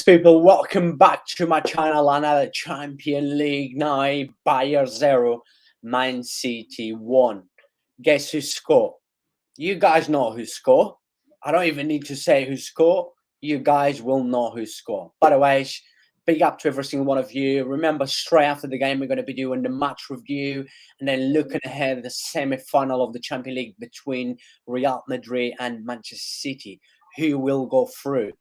people, welcome back to my channel. Another Champion League night. Bayern 0, Man City 1. Guess who scored? You guys know who scored. I don't even need to say who scored. You guys will know who scored. By the way, big up to every single one of you. Remember, straight after the game, we're going to be doing the match review and then looking ahead at the semi-final of the Champions League between Real Madrid and Manchester City. Who will go through?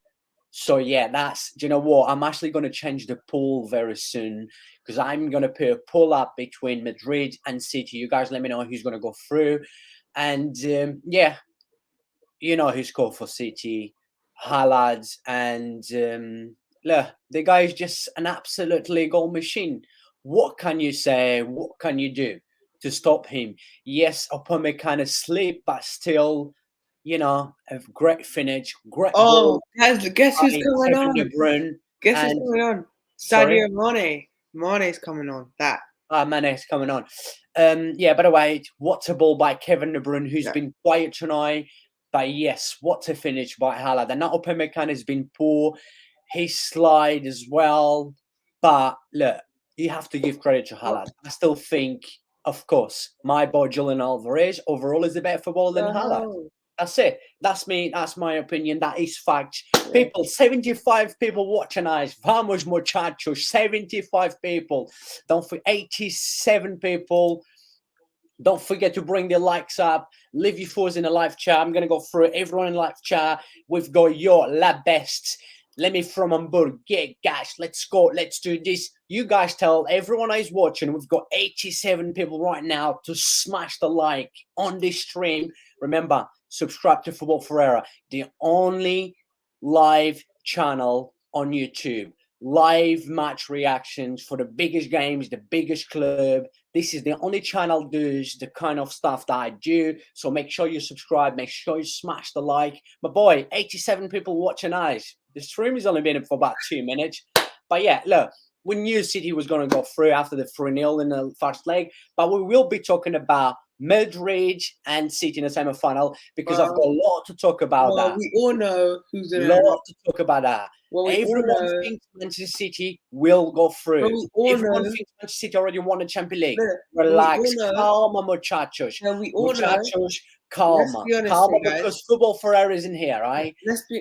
So yeah, do you know what? I'm actually going to change the pool very soon because I'm going to put a poll up between Madrid and City. You guys let me know who's going to go through. And yeah, you know who scored for City, Haaland. And look, the guy is just an absolutely goal machine. What can you say? What can you do to stop him? Yes, Upamecano kind of sleep, but still, you know, a great finish, great Oh, goal. guess who's coming on? De Bruyne. Guess who's coming on? Sadio Mane. Mane's coming on. That. Mane's coming on. Yeah, by the way, what a ball by Kevin De Bruyne, who's been quiet tonight. But yes, what a finish by Haaland. And that Upamecano has been poor. He slide as well. But look, you have to give credit to Haaland. I still think, of course, my boy Julian Alvarez overall is a better footballer than Haaland. That's it. That's me. That's my opinion. That is fact. People, 75 people watching us. Vamos, muchachos. 75 people. Don't forget, 87 people. Don't forget to bring the likes up. Leave your thoughts in the live chat. I'm going to go through everyone in live chat. We've got your La Best. Let me from Hamburg. Yeah, guys, let's go. Let's do this. You guys tell everyone who's watching. We've got 87 people right now to smash the like on this stream. Remember, subscribe to Football Ferreira, the only live channel on YouTube. Live match reactions for the biggest games, the biggest club. This is the only channel does the kind of stuff that I do. So make sure you subscribe. Make sure you smash the like. My boy, 87 people watching us. The stream has only been for about 2 minutes. But yeah, look, we knew City was going to go through after the 3-0 in the first leg. But we will be talking about Madrid and City in the semi-final because I've got a lot to talk about that. We all know who's going to talk about that. Everyone thinks Manchester City will go through. Everyone thinks Manchester City already won the Champions League. Relax, calma, muchachos. Muchachos, calma. Calma because Football Ferreira is in here, right?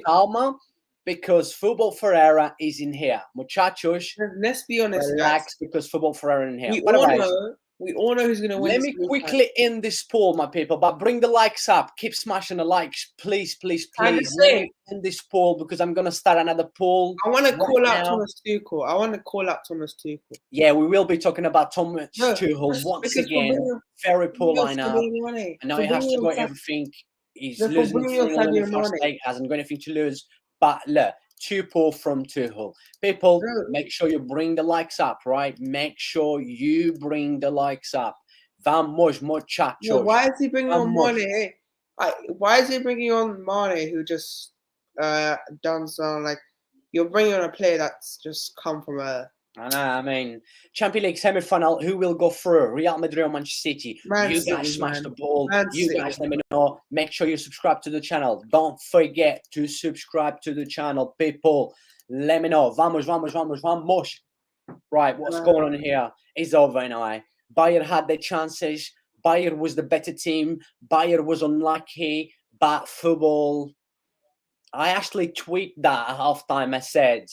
Calma because Football Ferreira is in here. Muchachos, let's be honest. Relax because Football Ferreira is in here. We all know who's going to win. Let me quickly end this poll, my people, but bring the likes up. Keep smashing the likes. Please, please, please. Let me end this poll because I'm going to start another poll. I want to call out Thomas Tuchel. Yeah, we will be talking about Thomas Tuchel once again. Very poor lineup. I know he has to go everything. He's losing 3-0 in the first leg. Hasn't got anything to lose. But look. 2 poll from Tuchel. People, make sure you bring the likes up, right? Make sure you bring the likes up. Vamos, muchachos. No, why is he bringing on Mane? Why is he bringing on Mane, who just done something like you're bringing on a player that's just come from a. I mean, Champions League semi-final. Who will go through? Real Madrid or Manchester City? You guys smash the ball. You guys let me know. Make sure you subscribe to the channel. Don't forget to subscribe to the channel, people. Let me know. Vamos, vamos, vamos, vamos. Right, what's going on here? It's over now. Bayern had their chances. Bayern was the better team. Bayern was unlucky. But football. I actually tweeted that at halftime. I said,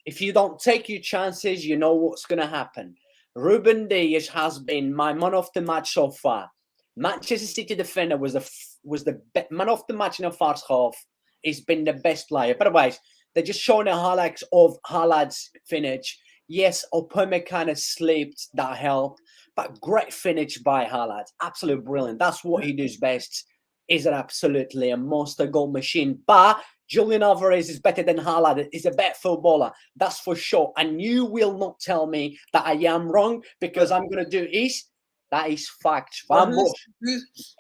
if you don't take your chances, you know what's going to happen. Ruben Dias has been my man of the match so far. Manchester City defender was the man of the match in the first half. He's been the best player. By the way, they're just showing the highlights of Haaland's finish. Yes, Upamecano kind of slipped. That helped. But great finish by Haaland. Absolutely brilliant. That's what he does best. Is absolutely a monster goal machine. But Julian Alvarez is better than Haaland. He's a better footballer. That's for sure. And you will not tell me that I am wrong because I'm going to do is. That is fact.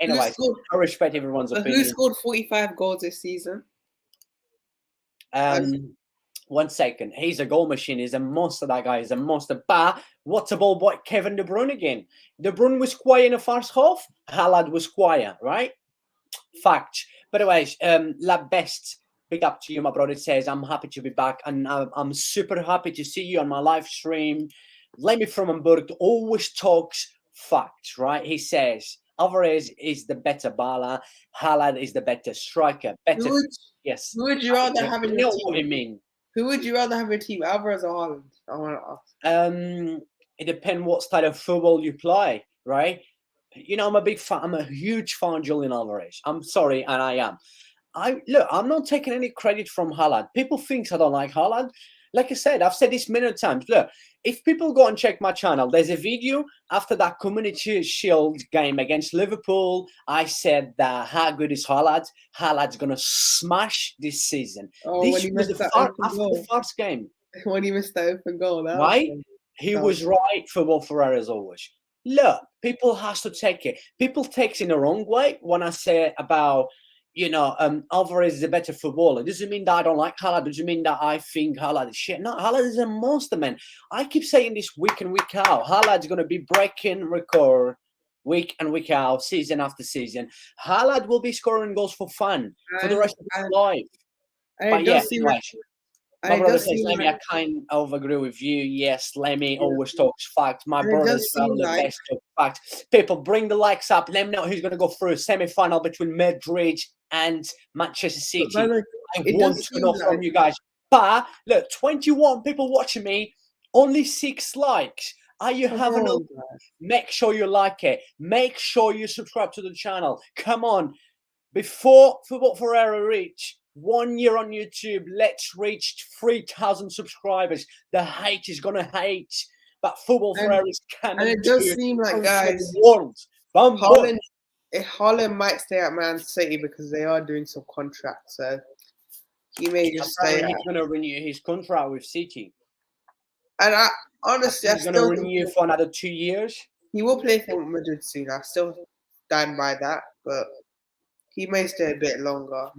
Anyways, I respect everyone's opinion. Who scored 45 goals this season? 1 second. He's a goal machine. He's a monster. That guy is a monster. But what's a ball boy Kevin De Bruyne again? De Bruyne was quiet in the first half. Haaland was quiet, right? Fact. By the way, La Best big up to you, my brother. Says, I'm happy to be back, and I'm super happy to see you on my live stream. Lemmy from Hamburg always talks facts, right? He says Alvarez is the better baller, Haaland is the better striker. Better, yes. Who would you rather have in You your know team? what I mean? Who would you rather have in your team, Alvarez or Haaland? I want to ask. It depends what style of football you play, right? You know, I'm a big fan. I'm a huge fan of Julian Alvarez. I'm sorry, and I am. I'm not taking any credit from Haaland. People think I don't like Haaland. Like I said, I've said this many times. Look, if people go and check my channel, there's a video after that Community Shield game against Liverpool. I said that how good is Haaland? Haaland's gonna smash this season. Oh, This was after the first game. When he missed the open goal, right? He was right. Football Ferreira as always. Look, people has to take it. People takes in the wrong way when I say about, Alvarez is a better footballer. Doesn't mean that I don't like Haaland. Doesn't mean that I think Haaland is shit. No, Haaland is a monster, man. I keep saying this week in, week out. Haaland's going to be breaking record week and week out, season after season. Haaland will be scoring goals for fun for the rest of his life. But yeah, anyway. My brother says, Lemmy, I kind of agree with you. Yes, Lemmy always talks facts. My brother's the best of facts. People, bring the likes up. Let me know who's going to go through semi-final between Madrid and Manchester City. I want to know from you guys. But, look, 21 people watching me, only 6 likes. Are you having a look? Make sure you like it. Make sure you subscribe to the channel. Come on. Before Football Ferreira reach 1 year on YouTube, let's reach 3,000 subscribers. The hate is gonna hate, but Football Ferreira is coming. And it does seem like, guys, Haaland might stay at Man City because they are doing some contracts, so he may just stay. He's gonna renew his contract with City, and honestly, he's gonna renew for another 2 years. He will play for Madrid soon. I still stand by that, but he may stay a bit longer.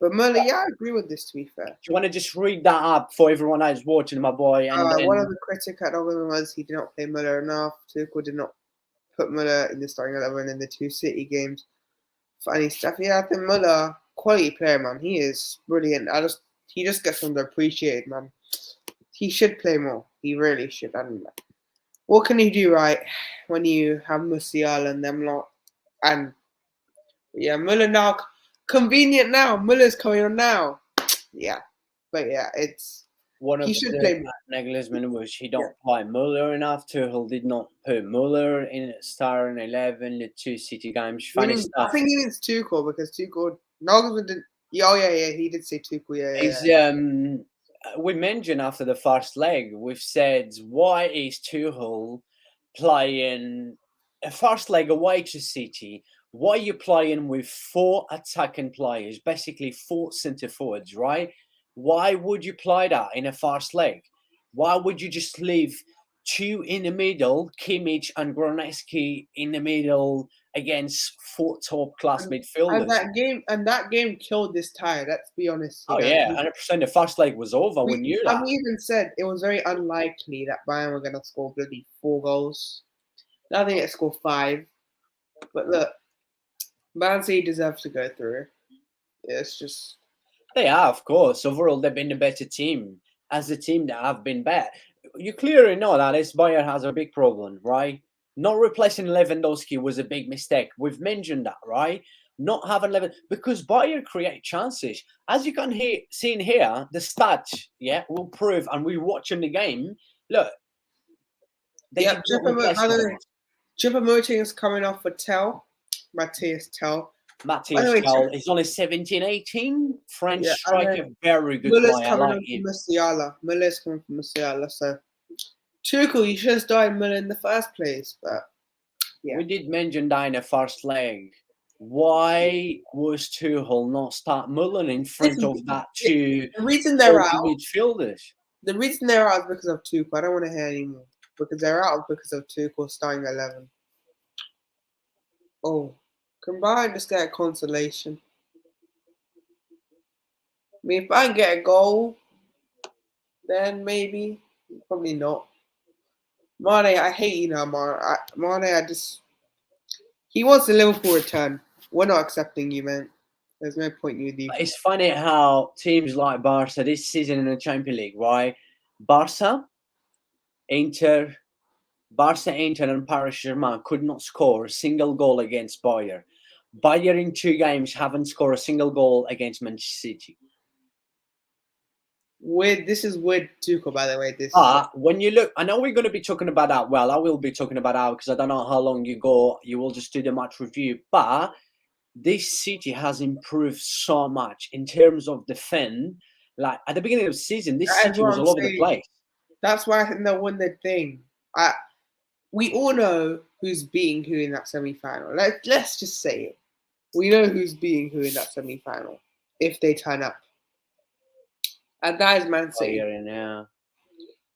But Muller, I agree with this, to be fair. Do you want to just read that up for everyone that is watching, my boy? And one of the critics at Nottingham was he did not play Muller enough. Tuchel did not put Muller in the starting 11 in the 2 City games. Funny stuff. Yeah, I think Muller, quality player, man. He is brilliant. He just gets underappreciated, man. He should play more. He really should. What can you do right when you have Musiala and them lot? And yeah, Muller now, convenient now. Muller's coming on now. Yeah, but yeah, it's one of he should play. Nagelsmann was he don't play Muller enough. Tuchel did not put Muller in starting 11 the 2 City games. Funny stuff. I think he means Tuchel because Tuchel Nagelsmann did. Oh yeah, he did say Tuchel. Yeah. We mentioned after the first leg, we've said why is Tuchel playing a first leg away to City? Why are you playing with 4 attacking players, basically 4 centre forwards, right? Why would you play that in a first leg? Why would you just leave 2 in the middle, Kimmich and Groneski in the middle against 4 top-class midfielders? And that game killed this tie. Let's be honest. Oh yeah, 100%. The first leg was over. We knew that. And we even said it was very unlikely that Bayern were going to score bloody 4 goals. I think it scored 5. But look. Man City deserves to go through. It's just they are, of course. Overall, they've been the better team as a team that have been better. You clearly know that this Bayern has a big problem, right? Not replacing Lewandowski was a big mistake. We've mentioned that, right? Not having because Bayern create chances. As you can see in here, the stats, will prove, and we're watching the game. Look, Choupo-Moting is coming off for Tell. Matthias Tell. He's only 17, 18. French striker, very good player. Muller's coming from Musiala. So, Tuchel, you should have started Muller in the first place. But yeah, we did mention that in the first leg. Why was Tuchel not start Muller in front of that 2 midfielders? The reason they're out is because of Tuchel. I don't want to hear anymore. Because they're out because of Tuchel starting 11. Oh, can Bayern just get a consolation? I mean, if I can get a goal, then maybe. Probably not. Mane, I hate you now, Mane. He wants a Liverpool return. We're not accepting you, man. There's no point you leave. It's funny how teams like Barca this season in the Champions League, right? Barca, Inter, and Paris Saint-Germain could not score a single goal against Bayern. Bayern in 2 games haven't scored a single goal against Manchester City. Weird. This is weird Tuchel, by the way. This. When you look, I know we're going to be talking about that. Well, I will be talking about that because I don't know how long you go. You will just do the match review. But this City has improved so much in terms of defense. Like at the beginning of the season, this City was all over the place. That's why I think they won the thing. We all know who's beating who in that semi-final. Let's just say it. We know who's beating who in that semi-final if they turn up. And that is Man City. Yeah.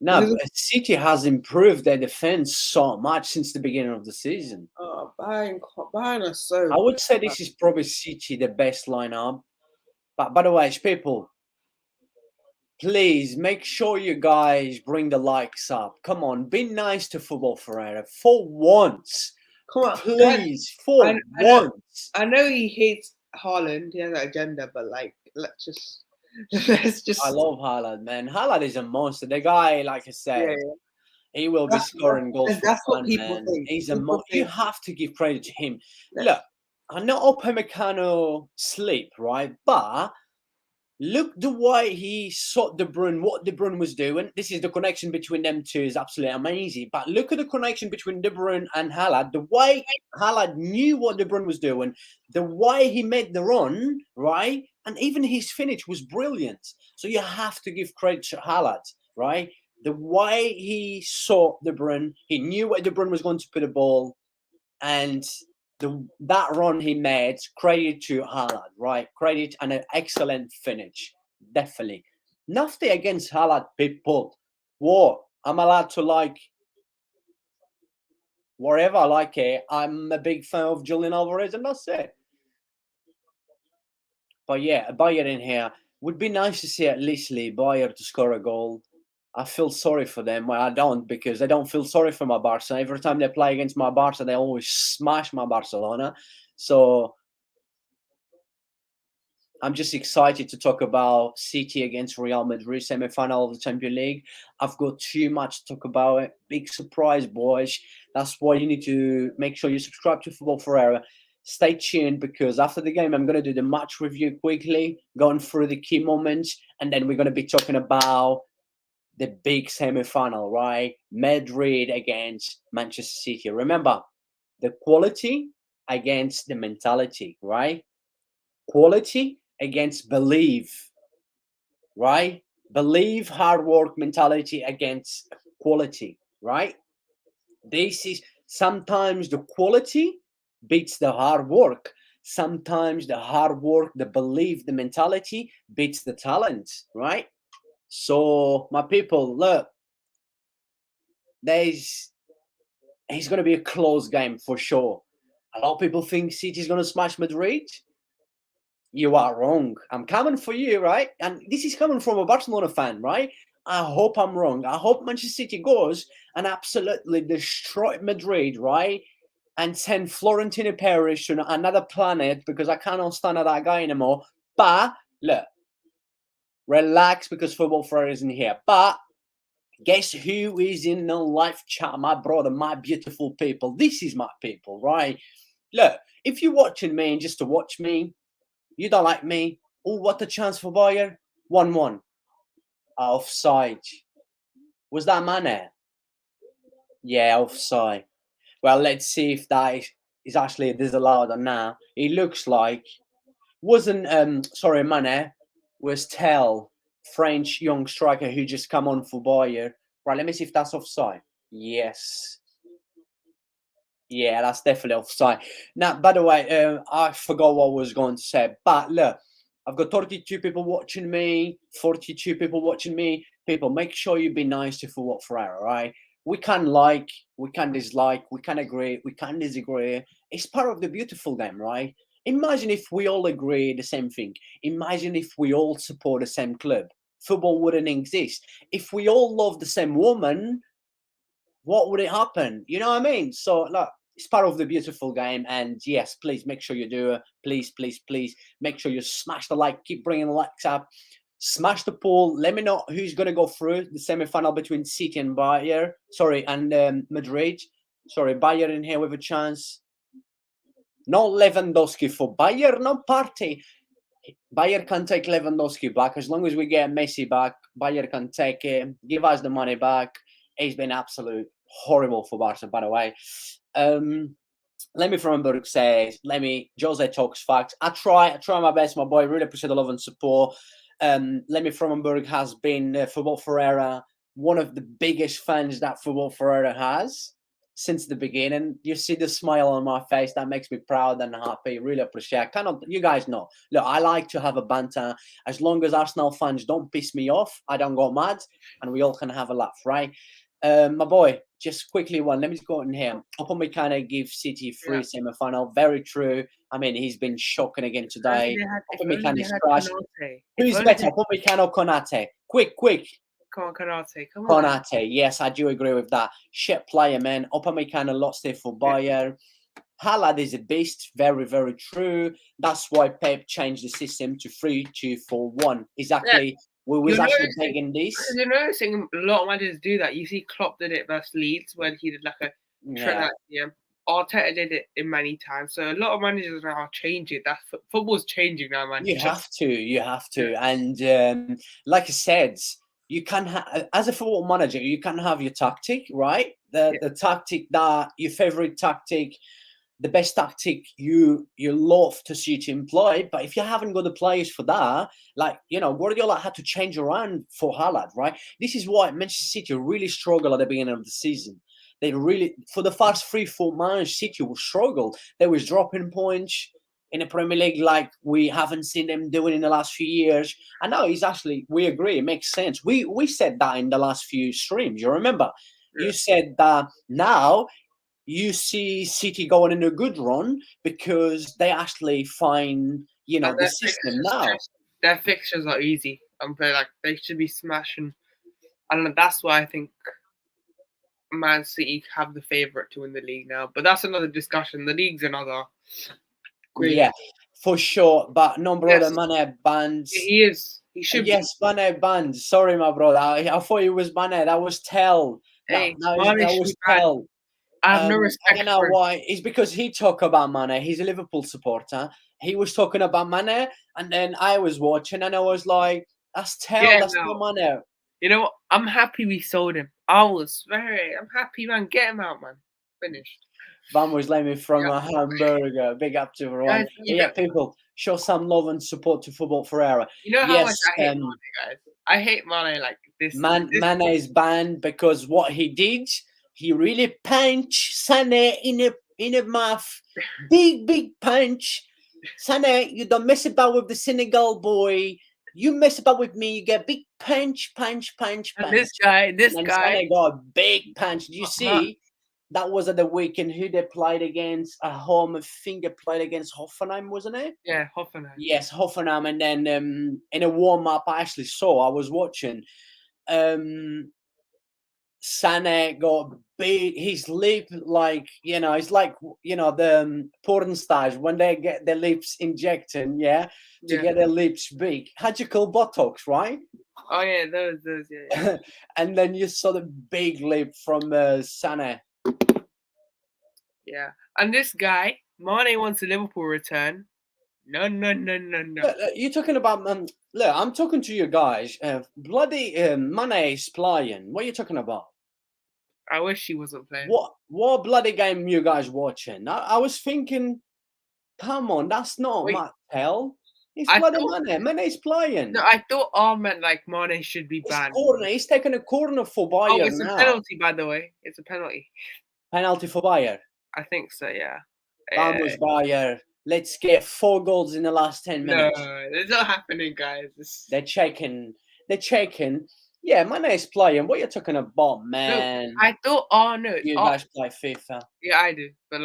No, City has improved their defense so much since the beginning of the season. Oh, Bayern are so. I would say this is probably City, the best lineup. But by the way, people, please make sure you guys bring the likes up. Come on, be nice to Football Ferreira for once. Come on, please, once. I know he hates Haaland. He has an agenda, but let's just. I love Haaland, man. Haaland is a monster. The guy, like I said, he will be scoring goals. That's what people think. He's a monster. You have to give credit to him. Look, I know Upamecano sleep, right? But look the way he saw De Bruyne, what De Bruyne was doing. This is the connection between them two is absolutely amazing. But look at the connection between De Bruyne and Haaland. The way Haaland knew what De Bruyne was doing, the way he made the run, right? And even his finish was brilliant. So you have to give credit to Haaland, right? The way he saw De Bruyne, he knew where De Bruyne was going to put the ball, and that run he made, credit to Haaland, right? Credit and an excellent finish, definitely. Nothing against Haaland, people. What? I'm allowed to like whatever I like it. I'm a big fan of Julian Alvarez, and that's it. But yeah, Bayern in here. Would be nice to see at least Bayern to score a goal. I feel sorry for them. Well, I don't, because I don't feel sorry for my Barca. Every time they play against my Barca, they always smash my Barcelona. So I'm just excited to talk about City against Real Madrid, semi-final of the Champions League. I've got too much to talk about it. Big surprise, boys. That's why you need to make sure you subscribe to Football Ferreira. Stay tuned, because after the game, I'm going to do the match review quickly, going through the key moments, and then we're going to be talking about the big semi-final, right? Madrid against Manchester City. Remember, the quality against the mentality, right? Quality against belief, right? Believe, hard work, mentality against quality, right? This is sometimes the quality beats the hard work. Sometimes the hard work, the belief, the mentality beats the talent, right? So, my people, look, it's going to be a close game for sure. A lot of people think City's going to smash Madrid. You are wrong. I'm coming for you, right? And this is coming from a Barcelona fan, right? I hope I'm wrong. I hope Manchester City goes and absolutely destroy Madrid, right? And send Florentino Perez to another planet, because I cannot stand that guy anymore. But, look, relax, because Football Ferreira isn't here. But guess who is in the live chat? My brother, my beautiful people. This is my people, right? Look, if you're watching me and just to watch me, you don't like me. Oh, what a chance for Bayern. 1-1. Offside. Was that Mane? Yeah, offside. Well, let's see if that is actually disallowed or not. It looks like. Wasn't, Mane. Was Tel, French young striker who just come on for Bayern. Right, let me see if that's offside. Yes. Yeah, that's definitely offside. Now, by the way, I forgot what I was going to say. But look, I've got 32 people watching me, 42 people watching me. People, make sure you be nice to Football Ferreira, right? We can like, we can dislike, we can agree, we can disagree. It's part of the beautiful game, right? Imagine if we all agree the same thing. Imagine if we all support the same club. Football wouldn't exist. If we all love the same woman, what would it happen? You know what I mean? So, look, it's part of the beautiful game. And yes, please make sure you do it. Please, please, please make sure you smash the like, keep bringing the likes up, smash the poll. Let me know who's going to go through the semi-final between City and Bayern. Sorry, and Madrid. Sorry, Bayern in here with a chance. No Lewandowski for Bayern, no party. Bayern can take Lewandowski back as long as we get Messi back. Bayern can take it, give us the money back. It's been absolute horrible for Barca, by the way. Lemmy from Hamburg says, Jose talks facts. I try my best, my boy. Really appreciate the love and support. Lemmy from Hamburg has been Football Ferreira, one of the biggest fans that Football Ferreira has since the beginning. You see the smile on my face. That makes me proud and happy. Really appreciate it. You guys know. Look, I like to have a banter. As long as Arsenal fans don't piss me off, I don't go mad, and we all can have a laugh, right? My boy, just quickly one. Let me just go in here. Upon we kind of give City free semi-final. Very true. I mean, he's been shocking again today. Who's better, Upamecano or Konate? Quick. Come on, Konate. Come on. Konate. Yes, I do agree with that. Shit player, man. Upamecano lost it for Bayern. Haaland is a beast. Very, very true. That's why Pep changed the system to 3-2-4-1. Exactly. Yeah. We was actually taking this. You're noticing a lot of managers do that. You see Klopp did it versus Leeds when he did like a Arteta did it in many times. So a lot of managers now change it. That football's changing now, man. You have to. And like I said, you can as a football manager, you can have your tactic, right? The tactic that your favorite tactic, the best tactic you love to see to employ. But if you haven't got the players for that, like, Guardiola had to change around for Haaland, right? This is why Manchester City really struggled at the beginning of the season. They really, for the first 3-4 months, City will struggle. They was dropping points in the Premier League like we haven't seen them doing in the last few years. I know we agree, it makes sense. We said that in the last few streams, you remember? Yeah. You said that now you see City going in a good run because they actually find, the system now. Their fixtures are easy. They should be smashing. And that's why I think Man City have the favourite to win the league now. But that's another discussion. The league's another. Yeah, for sure. But no, brother, Mane banned. He is. He should be. Yes, Mane banned. Sorry, my brother. I thought it was Mane. That was Tell. Hey, that was Tell. I have no respect. I don't know why. It's because he talked about Mane. He's a Liverpool supporter. He was talking about Mane, and then I was watching, and I was like, "That's Tell. That's not Mane." You know what? I'm happy we sold him. I'm happy, man. Get him out, man. Finished. Vamos, Lemmy from a hamburger. Big up to everyone. People, show some love and support to Football Ferreira. You know how much I hate Mane, guys? I hate Mane like this. Mane is banned because what he did, he really punched Sané in the mouth. Big punch. Sané, you don't mess about with the Senegal boy. You mess about with me, you get big punch. And this guy. Sané got a big punch. Did you see? That was at the weekend. Who they played against? I think they played against Hoffenheim, wasn't it? Yeah, Hoffenheim. Yes, Hoffenheim. And then in a warm-up, I was watching. Sané got big. His lip, it's like, the porn stars when they get their lips injected, to get their lips big. How'd you call Botox, right? Oh, yeah, those, yeah. And then you saw the big lip from Sané. Yeah, and this guy, Mane wants a Liverpool return. No. Look, you're talking about look, I'm talking to you guys. Bloody Mane is playing. What are you talking about? I wish he wasn't playing. What bloody game you guys watching? I was thinking, come on, that's not Mattel. It's bloody Mane. Mane's playing. No, I thought meant like Mane should be banned. He's taking a corner for Bayern. Oh, it's a penalty, by the way. It's a penalty. Penalty for Bayern. I think so, yeah. Vamos, Bayern. Let's get 4 goals in the last 10 minutes. No, it's not happening, guys. They're checking. Yeah, Mane's playing. What are you talking about, man? No, I thought, no. You guys play FIFA. Yeah, I do. But,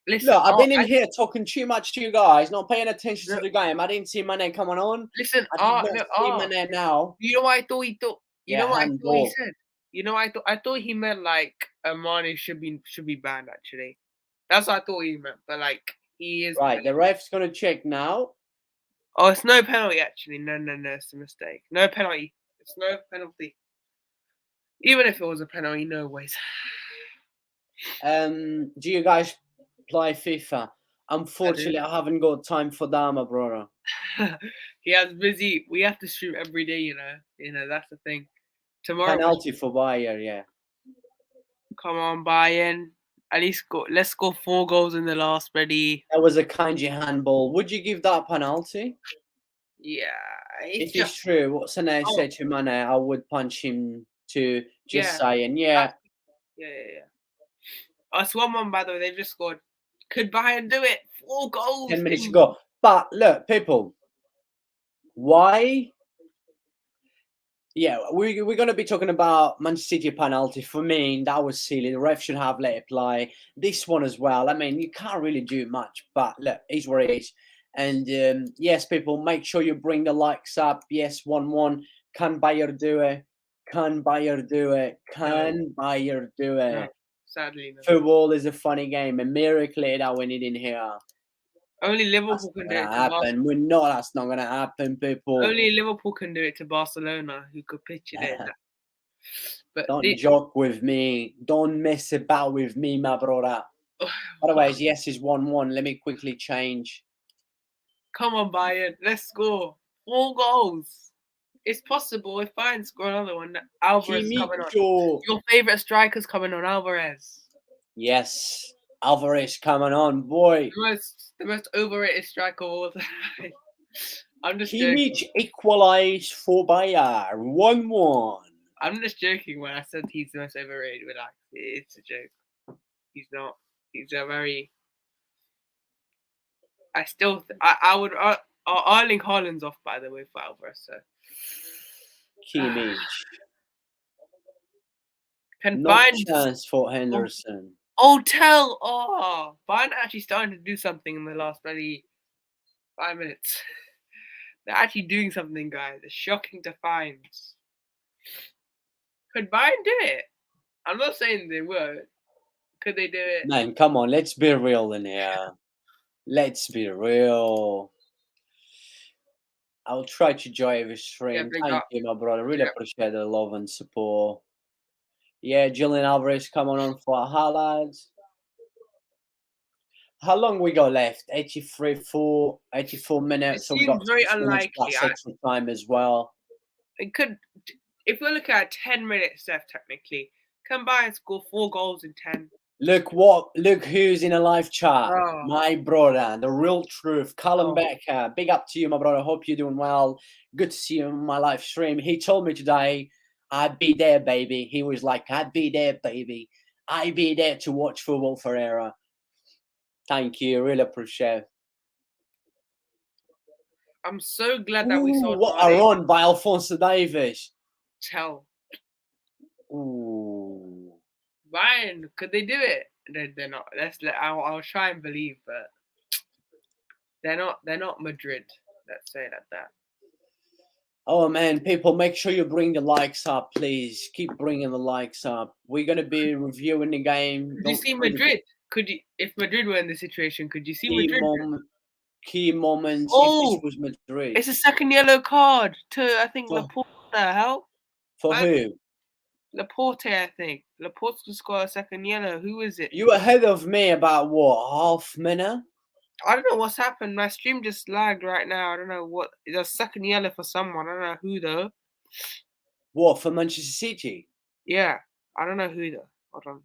listen. Look, I've been in here talking too much to you guys, not paying attention to the game. I didn't see Mane coming on. Listen, I did not see Mane now. You know what I thought he thought? You know what I thought he said? You know, I thought he meant Mane should be banned, actually. That's what I thought he meant, but like he is Right, the ref's gonna check now. Oh, it's no penalty actually. No, it's a mistake. No penalty. It's no penalty. Even if it was a penalty, no ways. Do you guys play FIFA? Unfortunately, I haven't got time for that, my brother. He has busy. We have to stream every day, you know. That's the thing. Tomorrow, Penalty for Bayern, yeah. come on, Bayern. At least let's score 4 goals in the last, ready. That was a Kanji handball. Would you give that penalty? Yeah. If it's true, what Sane said to Mane, I would punch him to just saying, yeah. Yeah. Us 1-1, by the way, they've just scored. Could Bayern do it? 4 goals. 10 minutes ago. But look, people, why? Yeah, we're going to be talking about Manchester City penalty. For me, that was silly. The ref should have let it play. This one as well. I mean, you can't really do much, but look, it's what it is. And yes, people, make sure you bring the likes up. Yes, 1-1. Can Bayern do it? Can Bayern do it? Can Bayern do it? No, sadly, no. Football is a funny game. A miracle that we need in here. Only Liverpool can do it to happen. We're not. That's not going to happen, people. Only Liverpool can do it to Barcelona, who capitulated. But don't joke with me. Don't mess about with me, my brother. Otherwise, yes, it's 1-1. Let me quickly change. Come on, Bayern. Let's score 4 goals. It's possible if Bayern score another one. Alvarez coming on. Your favourite striker's coming on, Alvarez. Yes, Alvarez coming on, boy. The most overrated striker of all time. I'm just Kimmich equalised for Bayern. 1-1. I'm just joking when I said he's the most overrated. Relax. It's a joke. He's not. He's a very... I would... Erling Haaland's off, by the way, for Alvarez, so... Kimmich. No chance for Henderson. Bayern actually starting to do something in the last 5 minutes. They're actually doing something, guys. It's shocking to find. Could Bayern do it? I'm not saying they would. Could they do it? Man, come on. Let's be real in here. Let's be real. I'll try to join the stream. Thank you, my brother. Really appreciate the love and support. Yeah, Julian Alvarez coming on for highlights. How long we got left? 84 minutes. It so we got very unlikely. Extra time as well. It could, if we look at 10 minutes left, technically, can Bayern score 4 goals in 10? Look who's in a live chat. My brother, the real truth. Callum Becker, big up to you, my brother. Hope you're doing well. Good to see you on my live stream. He told me today, I'd be there, baby. He was like, I'd be there, baby. I'd be there to watch Football Ferreira. Thank you. Really appreciate it. I'm so glad that we saw what a run by Alphonso Davies. Ooh. Bayern, could they do it? They're not. I'll try and believe, but they're not Madrid. Let's say it like that. Oh man, people, make sure you bring the likes up, please. Keep bringing the likes up. We're gonna be reviewing the game. Could you see Madrid? If Madrid were in this situation, could you see Madrid? Key moments. If this was Madrid, it's a second yellow card to I think Laporte. Help for who? Laporte, I think. Laporte to score a second yellow. Who is it? You ahead of me about what, half minute? I don't know what's happened. My stream just lagged right now. I don't know what. It's a second yellow for someone. I don't know who though. What, for Manchester City? Yeah, I don't know who though. Hold on.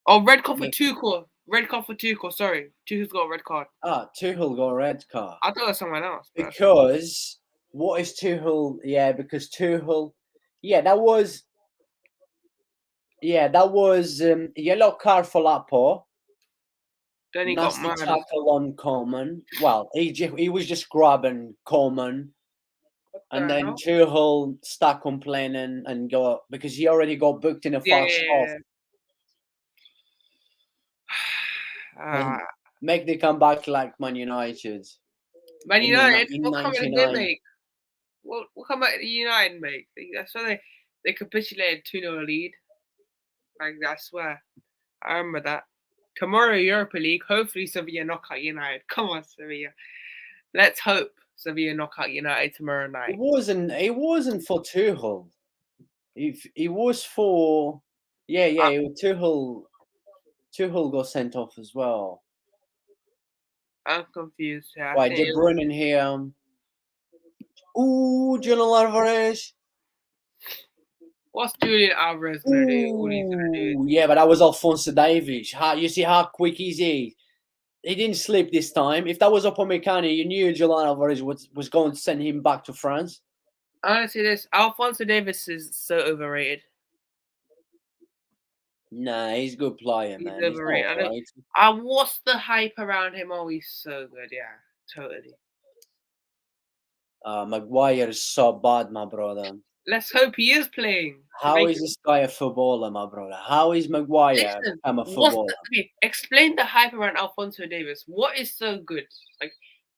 Oh, red card for Tuchel. Red card for Tuchel. Sorry, Tuchel's got a red card. Tuchel got a red card. I thought it was someone else. Because what is Tuchel? Yeah, because Tuchel. Yeah, that was yellow card for Laporte. Then he got mad. Tackle on Coleman. Well, he was just grabbing Coleman, and then Tuchel stuck complaining and got because he already got booked in the first half. Make the comeback like Man United. Man United, what comeback did they make? What comeback did United make? That's why they capitulated 2-0 lead. Like I swear. I remember that. Tomorrow, Europa League. Hopefully, Sevilla knock out United. Come on, Sevilla. Let's hope Sevilla knock out United tomorrow night. It wasn't for Tuchel. If it was for, Tuchel got sent off as well. I'm confused. Yeah, Right, De Bruyne in here. Ooh, Julian Alvarez. What's Julian Alvarez gonna do? What he's gonna do? Yeah, but that was Alphonso Davies. You see how quick is he? He didn't slip this time. If that was Upamecano, you knew Julian Alvarez was going to send him back to France. Honestly, this Alphonso Davies is so overrated. Nah, he's a good player, man. He's overrated. What's the hype around him? Oh, he's so good. Yeah, totally. Maguire is so bad, my brother. Let's hope he is playing. How is this guy a footballer, my brother? How is Maguire become a footballer? Explain the hype around Alphonso Davies. What is so good? Like,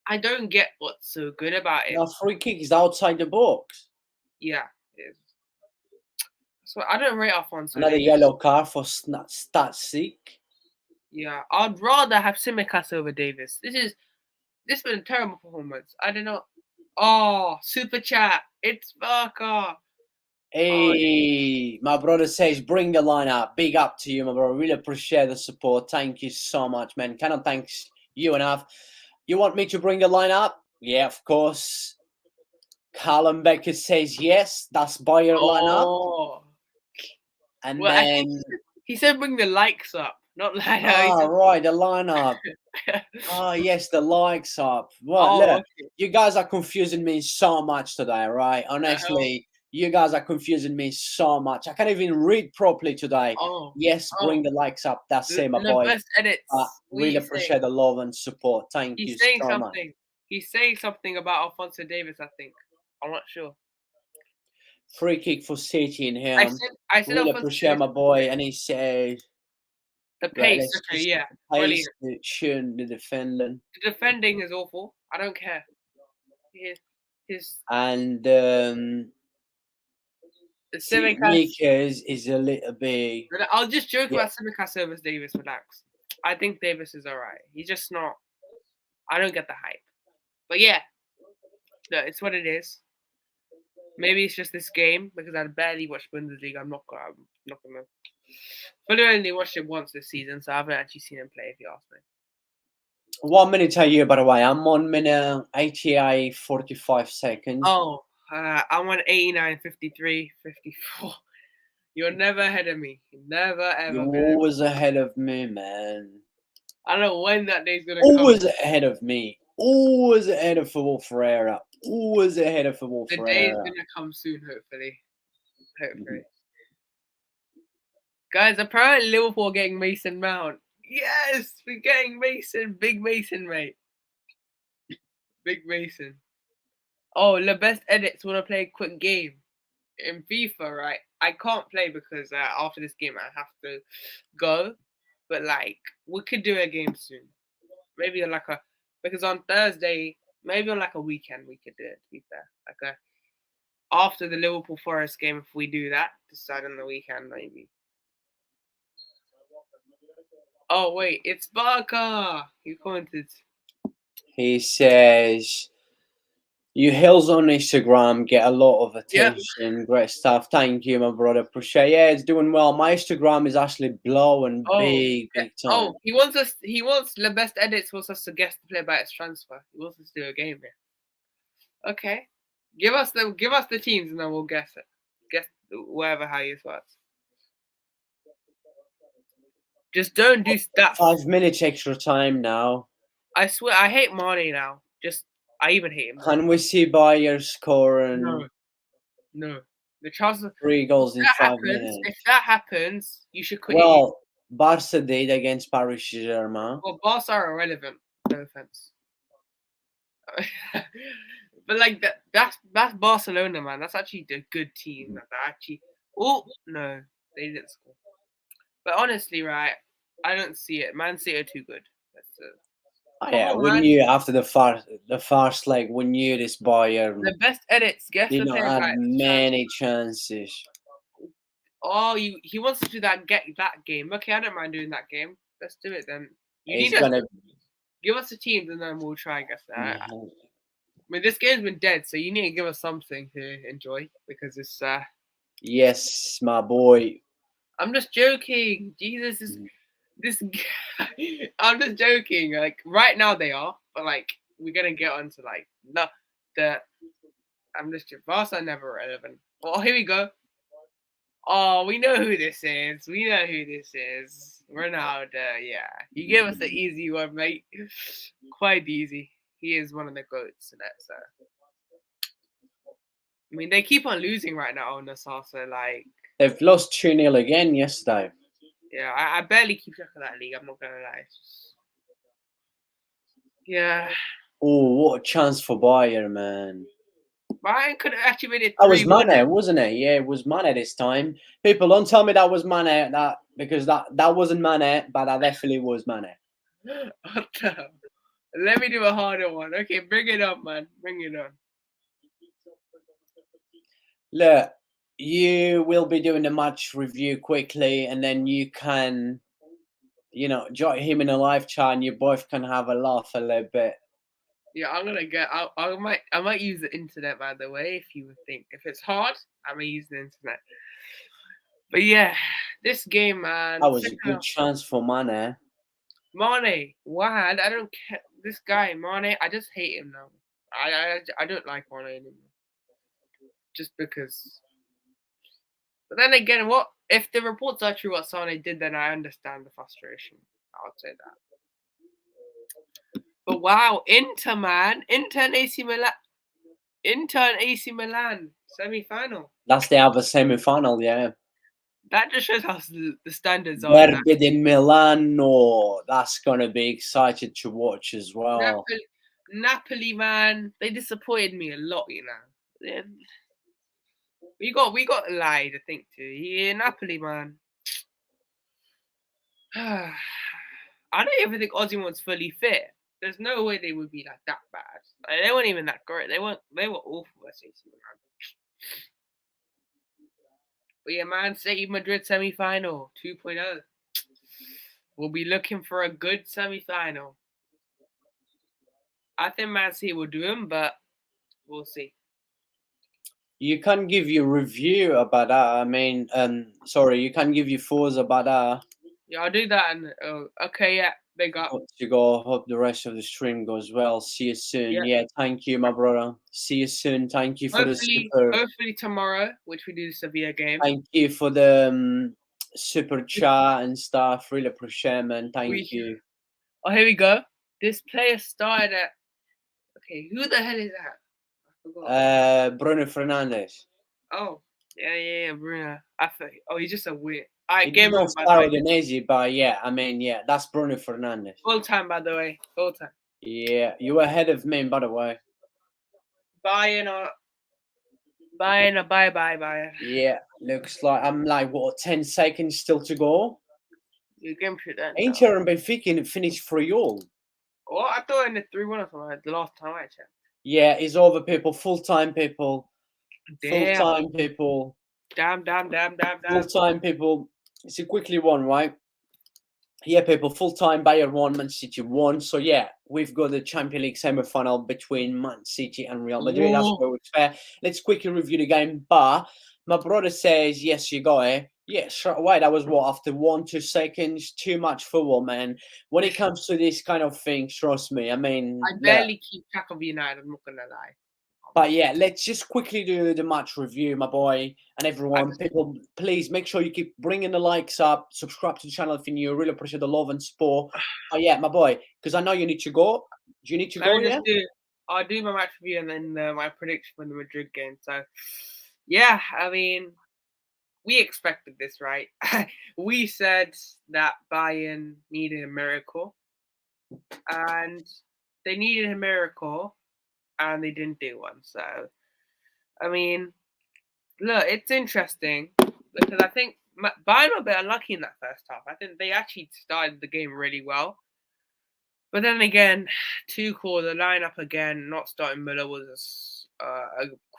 I don't get what's so good about it. A free kick is outside the box. Yeah, it is. So I don't rate Alphonso. Another yellow card for stat sick. Yeah, I'd rather have Tsimikas over Davies. This has been a terrible performance. I don't know. Oh, super chat. It's Barker. Hey, my brother says, bring the line up. Big up to you, my brother. Really appreciate the support. Thank you so much, man. Cannot thank you enough. You want me to bring the line up? Yeah, of course. Callum Becker says yes. That's Bayern line up. And then he said bring the likes up, not like right, the lineup. Yes, the likes up. Well, look, you guys are confusing me so much today, right? Honestly, you guys are confusing me so much. I can't even read properly today. Yes, bring the likes up. That's it, my boy. Best edits. Really appreciate the love and support. Thank you so much. He's saying something about Alphonso Davies, I think. I'm not sure. Free kick for City in here. I said really appreciate my boy, and he says the pace. Okay, yeah, pace. It shouldn't be defending. The defending is awful. I don't care. And the Tsimikas is a little bit. I'll just joke about Tsimikas over Davies. Relax. I think Davies is alright. He's just not. I don't get the hype. But yeah, no, it's what it is. Maybe it's just this game because I barely watched Bundesliga. I'm not gonna. But I only watched it once this season, so I haven't actually seen him play. If you ask me. 1 minute are you, by the way? I'm on minute 88, 45 seconds. Oh, I'm on 89, 53, 54. You're never ahead of me. Never ever. You're always ahead of me, man. I don't know when that day's gonna come. Always ahead of me. Always ahead of Football Ferreira. Always ahead of Football Ferreira. The day's gonna come soon, hopefully. Hopefully. Guys, apparently Liverpool are getting Mason Mount. Yes, we're getting Mason. Big Mason, mate. Big Mason. Oh, the best edits want to play a quick game. In FIFA, right? I can't play because after this game I have to go. But like, we could do a game soon. Maybe because on Thursday, maybe on like a weekend we could do it, to be fair. Like after the Liverpool Forest game, if we do that, decide on the weekend maybe. Oh wait, it's Barker. He commented. He says, "You hills on Instagram get a lot of attention. Yeah. Great stuff. Thank you, my brother. Appreciate. Yeah, it's doing well. My Instagram is actually blowing big time. Oh, he wants the best edits. Wants us to guess the player by its transfer. He wants us to do a game here. Okay, give us the teams and then we'll guess it. Guess whatever how you works. Just don't do stuff. 5 minutes extra time now. I swear, I hate Mane now. I even hate him. Can we see Bayern scoring? No. The chances 3 goals in 5 minutes. If that happens, you should quit. Well, Barca did against Paris Saint-Germain. Well, Barca are irrelevant. No offense. But like that's Barcelona, man. That's actually a good team. Oh no, they didn't score. But honestly, right, I don't see it. Man City are too good. We knew after the first leg, we knew this Bayern. The best edits. Guess did not have many chances. Oh, he wants to do that game. Okay, I don't mind doing that game. Let's do it then. You He's need gonna. to give us the teams and then we'll try and guess that. I Mhm. mean, this game's been dead, so you need to give us something to enjoy because it's. Yes, my boy. I'm just joking. Jesus, this. I'm just joking. Like right now they are, but like we're gonna get onto like the. I'm just Barca are never relevant. Oh, here we go. Oh, we know who this is. We know who this is. Ronaldo, yeah. You gave us the easy one, mate. Quite easy. He is one of the GOATs in that, so. I mean, they keep on losing right now on this also, like. They've lost 2-0 again yesterday. Yeah, I barely keep track of that league, I'm not gonna lie. Yeah. Oh, what a chance for Bayern, man. Bayern could have actually made it That was 3-1. Mane, wasn't it? Yeah, it was Mane this time. People, don't tell me that was Mane, because that wasn't Mane, but that definitely was Mane. What the? Let me do a harder one. Okay, bring it up, man. Bring it on. Look, you will be doing the match review quickly, and then you can, join him in a live chat, and you both can have a laugh a little bit. Yeah, I'm gonna get. I might use the internet, by the way. If you would think, if it's hard, I may use the internet. But yeah, this game, man. That was a good chance for Mane. Mane, wow, I don't care. This guy, Mane, I just hate him now. I don't like Mane anymore. Just because. But then again, what if the reports are true? What Sane did, then I understand the frustration. I would say that. But wow, Inter, man, Inter and AC Milan semi-final. That's the other semi-final, yeah. That just shows how the standards are. Derby di Milano. That's gonna be exciting to watch as well. Napoli, man, they disappointed me a lot. We got lied, I think, too. Yeah, Napoli, man. I don't even think Osimhen's fully fit. There's no way they would be like that bad. Like, they weren't even that great. They were awful at AC Milan. But yeah, Man City Madrid semi-final 2.0. We'll be looking for a good semi-final. I think Man City will do them, but we'll see. You can give your review about that. I mean, sorry, you can give your thoughts about that. Yeah, I'll do that. And okay, yeah, big up. To go. Hope the rest of the stream goes well. See you soon. Yeah, thank you, my brother. See you soon. Thank you for hopefully tomorrow, which we do the Sevilla game. Thank you for the super chat and stuff. Really appreciate it, man. Thank you. Oh, here we go. This player started at. Okay, who the hell is that? I forgot. Bruno Fernandes. Oh, yeah, Bruno. He's just a weird. He did not start Udinese, but yeah, I mean, yeah, that's Bruno Fernandes. Full time, by the way. Full time. Yeah, you were ahead of me, by the way. Bayern. Yeah, looks like I'm like, what, 10 seconds still to go? You can put that. Inter and Benfica finished 3-3. Oh, I thought in the 3-1 or something the last time I checked. Yeah, it's over, people. Full-time people. Damn. Full-time people. Damn. Full-time people. It's a quickly one, right? Yeah, people. Full-time, Bayern 1, Man City 1. So, yeah, we've got the Champions League semi-final between Man City and Real Madrid. That's where it's fair. Let's quickly review the game. But my brother says, yes, you got it. Yeah, straight away. That was what, after 1-2 seconds? Too much football, man. When it comes to this kind of thing, trust me. I mean, I barely keep track of United. I'm not gonna lie. But yeah, let's just quickly do the match review, my boy, and everyone. People, please make sure you keep bringing the likes up. Subscribe to the channel if you're new. Really appreciate the love and support. Oh yeah, my boy, because I know you need to go. Do you need to go? Yeah. I'll do my match review and then my prediction for the Madrid game. So, yeah, I mean, we expected this, right? We said that Bayern needed a miracle, and they needed a miracle, and they didn't do one. So, I mean, look, it's interesting because I think Bayern were a bit unlucky in that first half. I think they actually started the game really well. But then again, Tuchel, the lineup again, not starting Müller was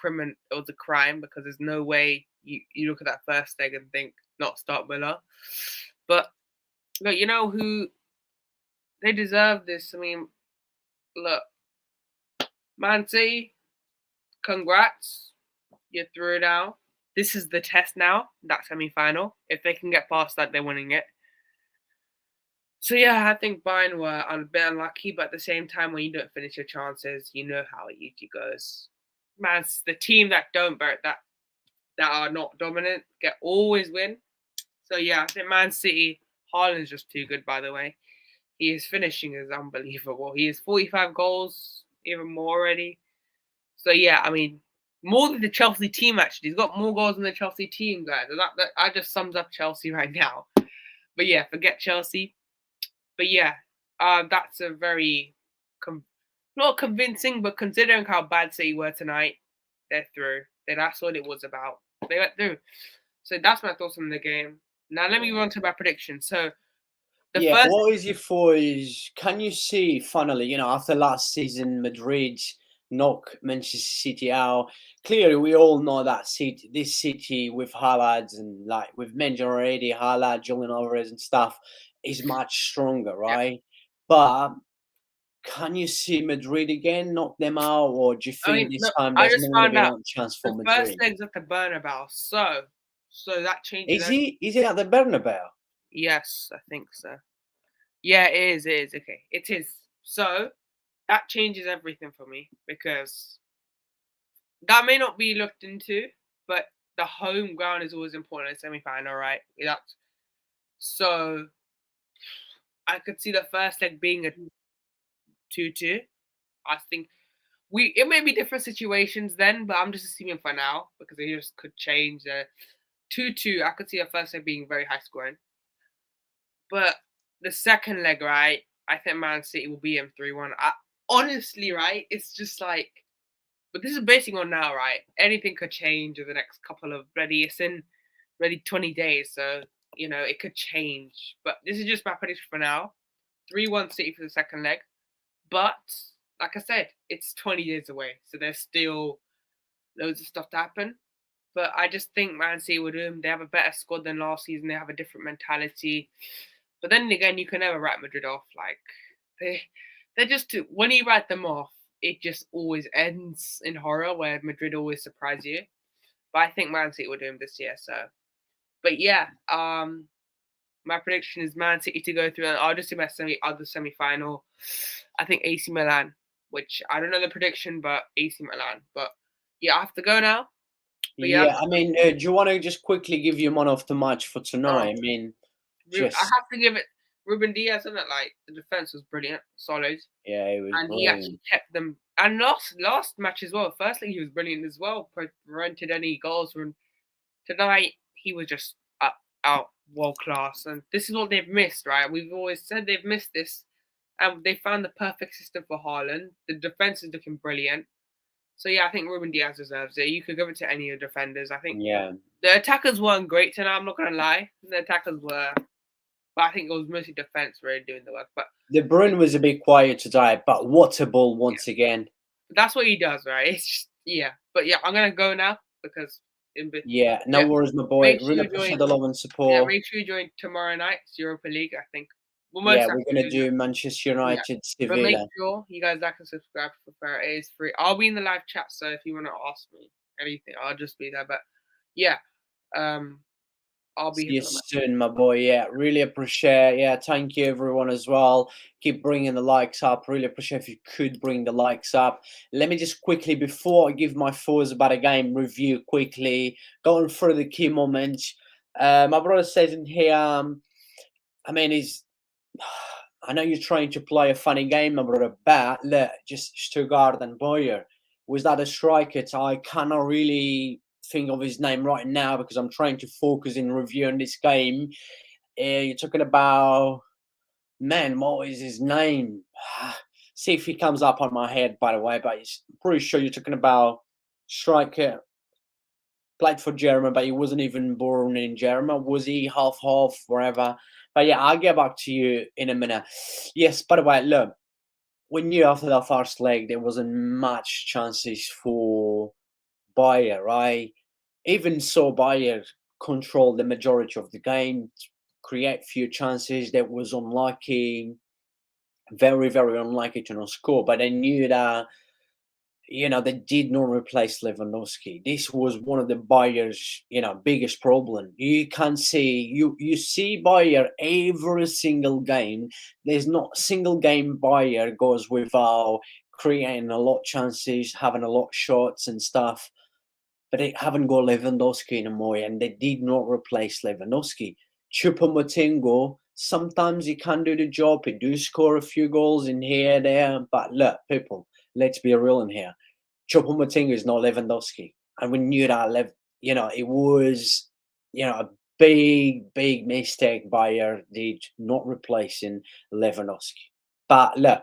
a crime, because there's no way you look at that first leg and think not start Müller. But look, you know who they deserve this. I mean, look, Man City, congrats, you're through now. This is the test now, that semi-final. If they can get past that, they're winning it. So yeah, I think Bayern were a bit unlucky, but at the same time, when you don't finish your chances, you know how it usually goes. Man, the team that that are not dominant always win. So yeah, I think Man City, Haaland's just too good, by the way. His finishing is unbelievable. He has 45 goals, even more already. So yeah, I mean, more than the Chelsea team actually. He's got more goals than the Chelsea team, guys. That just sums up Chelsea right now. But yeah, forget Chelsea. But yeah, that's a very not convincing, but considering how bad City were tonight, they're through. That's what it was about. They went through. So that's my thoughts on the game. Now let me move on to my prediction. So what is your thoughts? Can you see finally, after last season, Madrid knock Manchester City out? Clearly, we all know that this city with Haaland and like we've mentioned already, Haaland, Julian Alvarez and stuff is much stronger, right? Yeah. But can you see Madrid again knock them out, or do you think this time there's not going to be a chance for Madrid? The first leg's at the Bernabeu, so that changes. Is it at the Bernabeu? Yes, I think so. Yeah, it is. It is. Okay, it is. So that changes everything for me, because that may not be looked into, but the home ground is always important in semi-final, right? So I could see the first leg being a 2-2. I think it may be different situations then, but I'm just assuming for now, because it just could change. 2-2, I could see a first leg being very high scoring. But the second leg, right, I think Man City will beat him 3-1. Honestly, right, it's just like, but this is basing on now, right? Anything could change over the next couple of it's in 20 days, so it could change. But this is just my prediction for now. 3-1 City for the second leg. But like I said, it's 20 days away, so there's still loads of stuff to happen. But I just think Man City will do them. They have a better squad than last season. They have a different mentality. But then again, you can never write Madrid off. Like they're just too. When you write them off, it just always ends in horror, where Madrid always surprise you. But I think Man City will do them this year. So, but yeah, my prediction is Man City to go through. And I'll just do my semi-final. I think AC Milan, which I don't know the prediction, but AC Milan. But yeah, I have to go now. I mean, do you want to just quickly give your man of the match for tonight? I mean, I have to give it Ruben Diaz, isn't it? Like, the defense was brilliant, solid. Yeah, it was and brilliant. He actually kept them. And last match as well. Firstly, he was brilliant as well. Prevented any goals from tonight. He was just out world class, and this is what they've missed, right? We've always said they've missed this, and they found the perfect system for Haaland. The defense is looking brilliant. So yeah, I think Ruben Diaz deserves it. You could give it to any of the defenders. I think the attackers weren't great tonight. I'm not gonna lie, the attackers were, but I think it was mostly defense really doing the work. But De Bruyne was a bit quiet today, but what a ball once again. That's what he does, right? It's just, but yeah, I'm gonna go now because no worries, my boy. Really appreciate the love and support. Yeah, make sure you join tomorrow night's Europa League. I think. We're gonna do Manchester United, Sevilla. But make sure you guys like and subscribe for Ferreira. It is free. I'll be in the live chat, so if you want to ask me anything, I'll just be there. But yeah, I'll be here. See you soon, my boy. Yeah, really appreciate. Yeah, thank you everyone as well. Keep bringing the likes up. Really appreciate if you could bring the likes up. Let me just quickly, before I give my thoughts about a game review, quickly going through the key moments. My brother says in here, I mean, I know you're trying to play a funny game, my brother, but look, just Stuttgart and Boyer. Was that a striker? I cannot really think of his name right now because I'm trying to focus in reviewing this game. You're talking about, man, what is his name? See if he comes up on my head, by the way, but I'm pretty sure you're talking about striker. Played for Germany, but he wasn't even born in Germany. Was he half, wherever? But yeah, I'll get back to you in a minute. Yes, by the way, look, we knew after that first leg there wasn't much chances for Bayern, right? Even so, Bayern controlled the majority of the game, create few chances. That was unlucky, very, very unlucky to not score. But I knew that they did not replace Lewandowski. This was one of the Bayern's, biggest problem. You can see you see Bayern every single game. There's not a single game Bayern goes without creating a lot of chances, having a lot of shots and stuff. But they haven't got Lewandowski anymore, and they did not replace Lewandowski. Choupo-Motingo, sometimes he can do the job. He do score a few goals in here, there. But look, people, let's be real in here. Choupo-Motingo is not Lewandowski. And we knew that, it was, a big, big mistake by did not replacing Lewandowski. But look,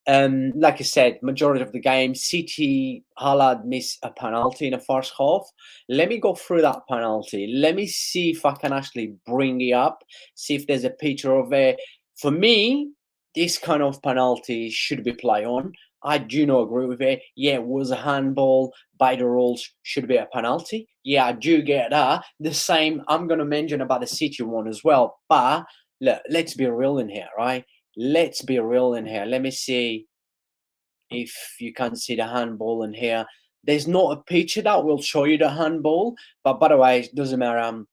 like I said, majority of the game, City Haaland missed a penalty in the first half. Let me go through that penalty. Let me see if I can actually bring it up, see if there's a picture of it. For me, this kind of penalty should be play on. I do not agree with it. Yeah, it was a handball. By the rules, should be a penalty. Yeah, I do get that. The same, I'm going to mention about the City one as well. But look, let's be real in here, right? Let's be real in here. Let me see if you can see the handball in here. There's not a picture that will show you the handball, but by the way, it doesn't matter.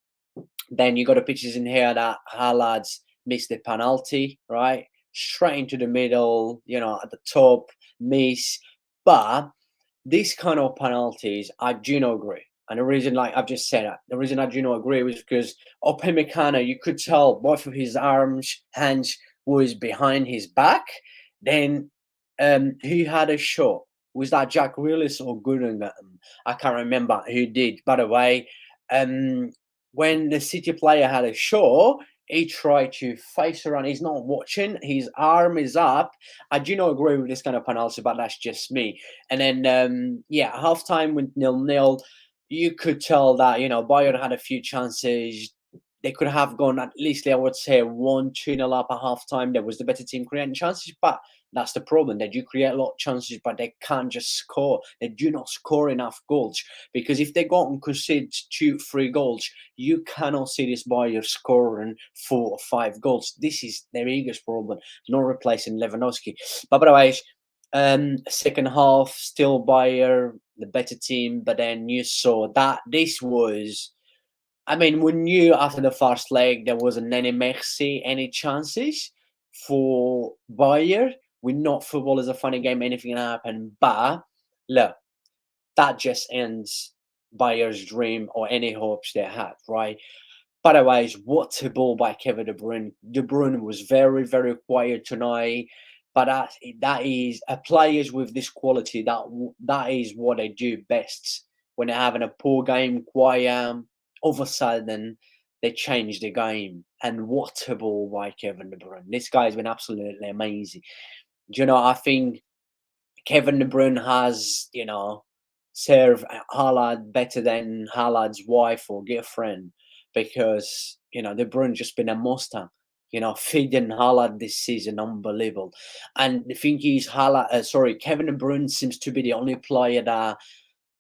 Then you got the pictures in here that Haaland's missed the penalty, right? Straight into the middle, at the top, miss. But these kind of penalties, I do not agree. And the reason, like I've just said, the reason I do not agree was because Upamecano, you could tell both of his hands was behind his back. Then who had a shot? Was that Jack Grealish or Gundogan? I can't remember who did. By the way, when the City player had a shot, he tried to face around. He's not watching. His arm is up. I do not agree with this kind of penalty, but that's just me. And then, halftime with 0-0, you could tell that, Bayern had a few chances. They could have gone at least, I would say, 1-2-0 up at halftime. There was the better team creating chances, but that's the problem. They do create a lot of chances, but they can't just score. They do not score enough goals. Because if they go and concede 2-3 goals, you cannot see this Bayern scoring 4 or 5 goals. This is their biggest problem, not replacing Lewandowski. But by the way, second half, still Bayern, the better team, but then you saw that this was... I mean, we knew after the first leg there wasn't any chances for Bayern. We know football is a funny game, anything can happen. But look, that just ends Bayern's dream or any hopes they had, right? By the way, what a ball by Kevin De Bruyne. De Bruyne was very, very quiet tonight. But that is players with this quality. That is what they do best when they're having a poor game, quiet. All of a sudden, they changed the game. And what a ball by Kevin De Bruyne. This guy's been absolutely amazing. I think Kevin De Bruyne has, served Haaland better than Haaland's wife or girlfriend because, De Bruyne just been a monster. Feeding Haaland this season, unbelievable. And the thing is, Kevin De Bruyne seems to be the only player that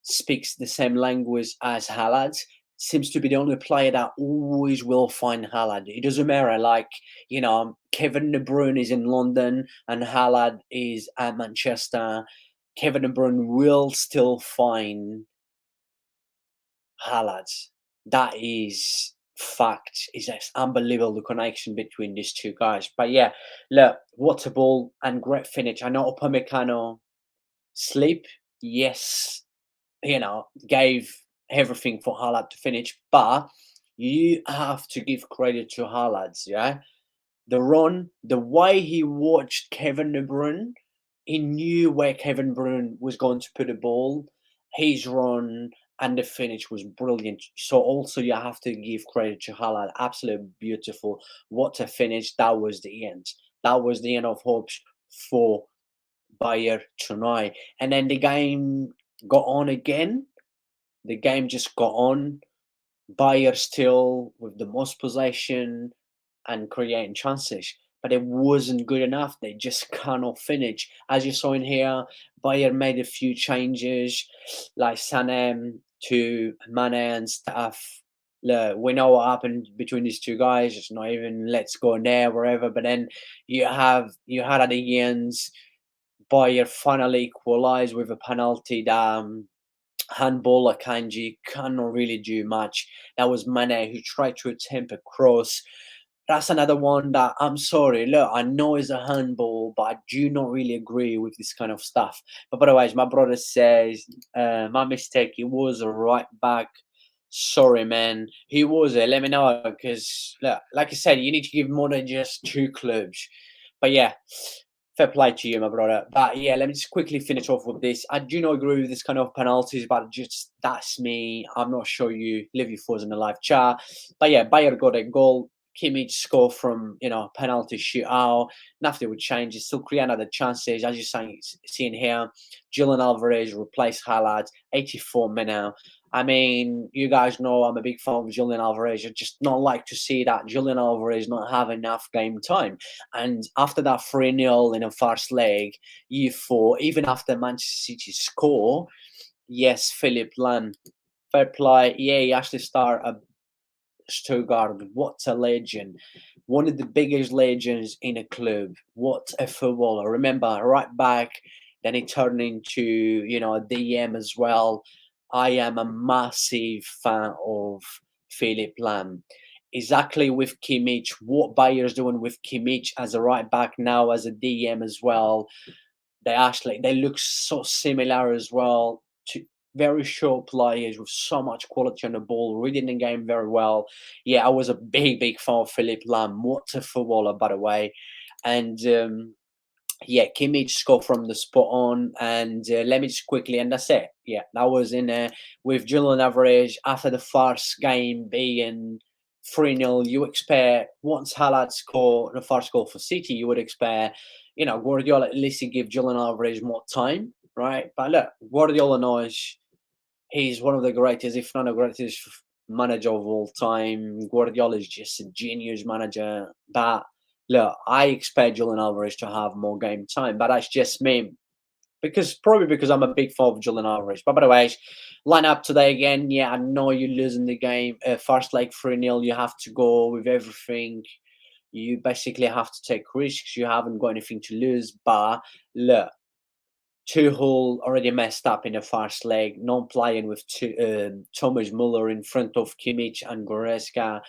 speaks the same language as Haaland. Seems to be the only player that always will find Haaland. It doesn't matter, Kevin De Bruyne is in London and Haaland is at Manchester. Kevin De Bruyne will still find Haaland. That is fact. It's just unbelievable, the connection between these two guys. But yeah, look, what a ball and great finish. I know Upamecano sleep, yes, gave everything for Haaland to finish, but you have to give credit to Haaland, yeah? The run, the way he watched Kevin De Bruyne, he knew where Kevin De Bruyne was going to put the ball. His run and the finish was brilliant. So also you have to give credit to Haaland. Absolutely beautiful. What a finish. That was the end. That was the end of hopes for Bayern tonight. And then the game got on again. The game just got on. Bayern still with the most possession and creating chances. but it wasn't good enough. They just cannot finish. As you saw in here, Bayern made a few changes, like Sanem to Mane and stuff. Look, we know what happened between these two guys. It's not even let's go there, wherever. But then you had at the end, Bayern finally equalised with a penalty that handballer Kanji cannot really do much. That was Mane who tried to attempt a cross. That's another one that I'm sorry. Look, I know it's a handball, but I do not really agree with this kind of stuff. But otherwise, my brother says, my mistake. He was a right back. Sorry, man. He was it. Let me know because, look, like I said, you need to give more than just 2 clubs. But yeah, fair play to you, my brother. But yeah, let me just quickly finish off with this. I do not agree with this kind of penalties, but just that's me. I'm not sure you leave your thoughts in the live chat. But yeah, Bayer got a goal. Kimmich score from penalty shootout. Nothing would change. He still create other chances. As you're seeing here, Julian Alvarez replaced Haaland, 84 minutes. I mean, you guys know I'm a big fan of Julian Alvarez. I just not like to see that Julian Alvarez not have enough game time. And after that 3-0 in the first leg, you thought, even after Manchester City score, yes, Philip Lahm, fair play. Yeah, he actually started a Stuttgart. What a legend. One of the biggest legends in a club. What a footballer. Remember, right back, then he turned into, a DM as well. I am a massive fan of Philip Lahm. Exactly with Kimmich, what Bayern's doing with Kimmich as a right back now as a DM as well. They look so similar as well to very short players with so much quality on the ball, reading the game very well. Yeah, I was a big fan of Philip Lahm. What a footballer, by the way. And yeah, Kimmich scored from the spot on. And let me just quickly, and that's it. Yeah, that was in with Julian Alvarez after the first game being 3-0. You expect once Haaland scored the first goal for City, you would expect, Guardiola at least to give Julian Alvarez more time, right? But look, Guardiola knows he's one of the greatest, if not the greatest manager of all time. Guardiola is just a genius manager. But look, I expect Julian Alvarez to have more game time, but that's just me. Probably because I'm a big fan of Julian Alvarez. But by the way, line up today again. Yeah, I know you're losing the game. First leg 3-0, you have to go with everything. You basically have to take risks. You haven't got anything to lose. But look, Tuchel already messed up in the first leg, not playing with Thomas Muller in front of Kimmich and Goretzka.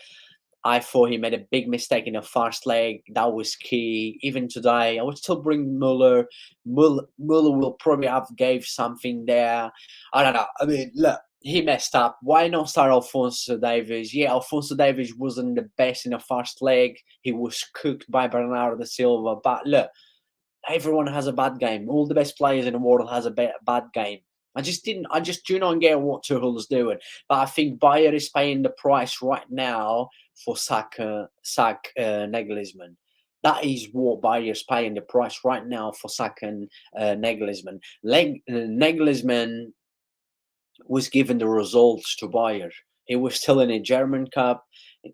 I thought he made a big mistake in the first leg. That was key. Even today, I would still bring Muller. Muller will probably have gave something there. I don't know. I mean, look, he messed up. Why not start Alphonso Davies? Yeah, Alphonso Davies wasn't the best in the first leg. He was cooked by Bernardo Silva. But look, everyone has a bad game. All the best players in the world has a bad game. I just do not get what Tuchel is doing. But I think Bayer is paying the price right now for Nagelsmann. That is what Bayer is paying the price right now for Nagelsmann. Nagelsmann was given the results to Bayer. He was still in a German Cup,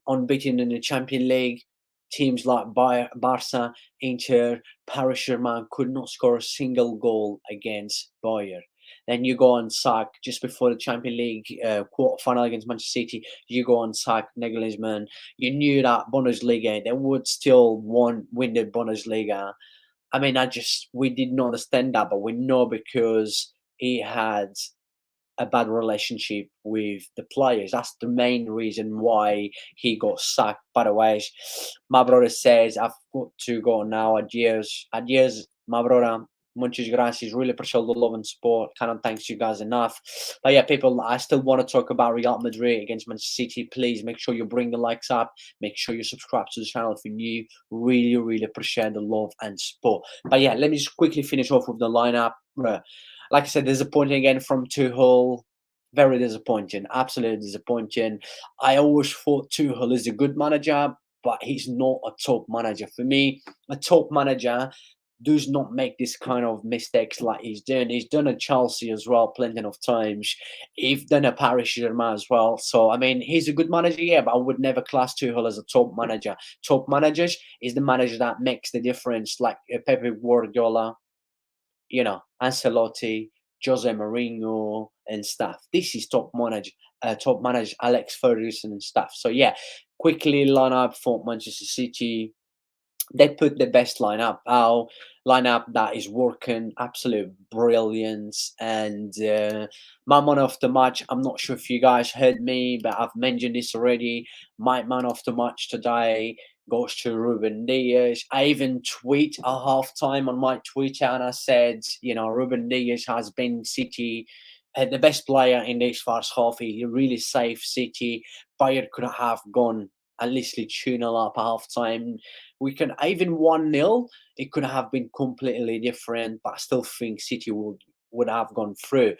unbeaten in the Champions League. Teams like Barca, Inter, Paris Saint-Germain could not score a single goal against Bayern. Then you go and sack just before the Champions League quarter-final against Manchester City. You go and sack Nagelsmann. You knew that Bundesliga, they would still win the Bundesliga. I mean, we did not understand that, but we know because he had a bad relationship with the players. That's the main reason why he got sacked. By the way, my brother says, I've got to go now. Adios. Adios, my brother. Muchas gracias. Really appreciate the love and support. Cannot thank you guys enough. But yeah, people, I still want to talk about Real Madrid against Manchester City. Please make sure you bring the likes up. Make sure you subscribe to the channel if you're new. Really appreciate the love and support. But yeah, let me just quickly finish off with the lineup. Like I said, disappointing again from Tuchel. Very disappointing. Absolutely disappointing. I always thought Tuchel is a good manager, but he's not a top manager. For me, a top manager does not make this kind of mistakes like he's done. He's done at Chelsea as well, plenty of times. He's done at Paris Saint-Germain as well. So I mean, he's a good manager, yeah, but I would never class Tuchel as a top manager. Top managers is the manager that makes the difference, like Pepe Guardiola, Ancelotti, Jose Mourinho, and stuff. This is top manager Alex Ferguson and stuff. So yeah, quickly line up for Manchester City. They put the best lineup out, lineup that is working, absolute brilliance. And my man of the match, I'm not sure if you guys heard me, but I've mentioned this already. My man of the match today goes to Ruben Dias. I even tweet at halftime on my Twitter, and I said, Ruben Dias has been City the best player in this first half. He really saved City. Bayern could have gone at least 2-0 up at halftime. We can even 1-0. It could have been completely different, but I still think City would have gone through.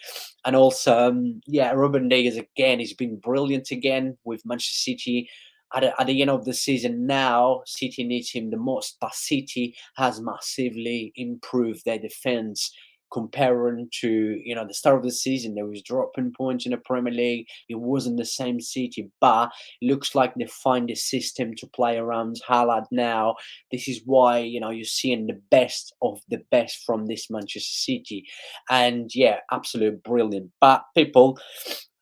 And also, Ruben Dias again, he's been brilliant again with Manchester City. At the end of the season now, City needs him the most, but City has massively improved their defense comparing to the start of the season. There was dropping points in the Premier League. It wasn't the same City, but it looks like they find a system to play around Haaland now. This is why you're seeing the best of the best from this Manchester City, and yeah, absolute brilliant. But people,